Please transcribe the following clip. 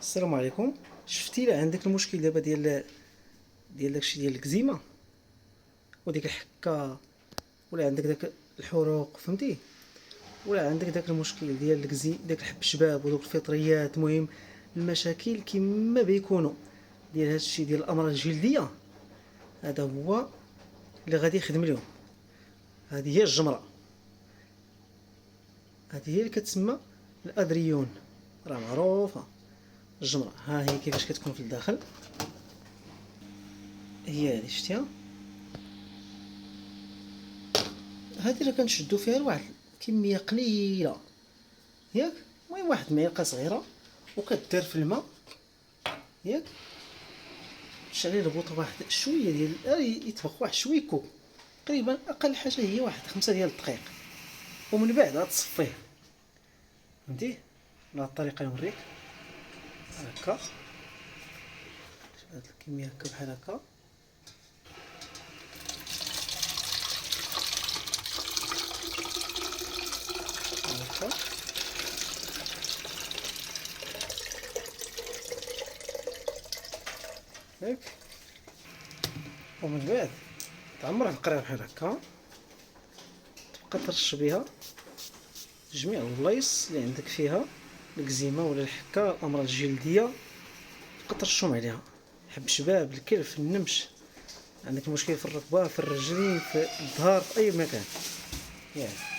السلام عليكم. شفتي لا عندك المشكل دابا ديال داكشي ديال الكزيمه وديك الحكه، ولا عندك داك الحروق، فهمتي؟ ولا عندك داك المشكل ديال داك الحب شباب ودوك الفطريات، المهم المشاكل كما بيكونوا ديال هادشي ديال الامراض الجلديه. هذا هو اللي غادي يخدم لهم. هذه هي الجمره، هذه هي اللي كتسمى الادريون، راه معروفه الجمره. ها هي كيفاش كتكون في الداخل، هي هذه شفتيها. هذه راه كنشدو فيها لواحد كميه قليله ياك، المهم واحد المعلقه صغيره وكدار في الماء ياك، تشعل البوطه واحد شويه ديال يطبخ واحد شويه كوب، تقريبا اقل حاجه هي واحد 5 ديال الدقائق، ومن بعد غتصفيه. فهمتي؟ بهاد الطريقه نوريك هكا، هاد الكميه هكا بحال هكا. هكا ياك، ومن بعد تعمرها القريب بحال هكا، تبقى ترش بها جميع البلايص اللي عندك فيها الكزيمه ولا الحكه، الامراض الجلديه، تبقى ترشهم عليها. حب شباب، الكلف، النمش، عندك مشكل في الركبه، في الرجلين، في الظهر، في اي مكان. ياك